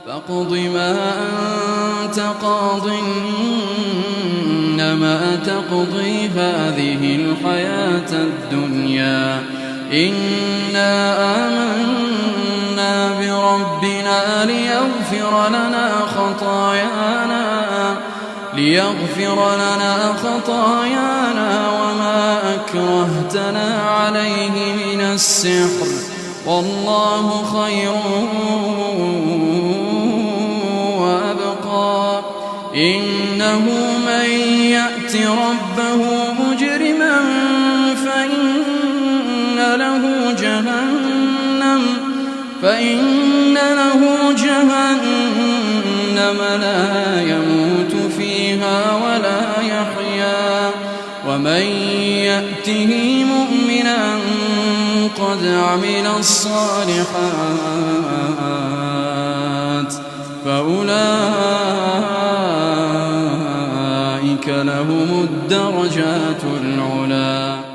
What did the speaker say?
فاقض ما أنت قاض إنما تقضي هذه الحياة الدنيا إنا آمنا بربنا ليغفر لنا خطايانا وما أكرهتنا عليه من السحر والله خير وأبقى إنه من يأت ربه مجرما فإن له جهنم لا يموت فيها ولا يحيا ومن يأته مؤمنا قد عمل الصالحات فأولئك لهم الدرجات العلى.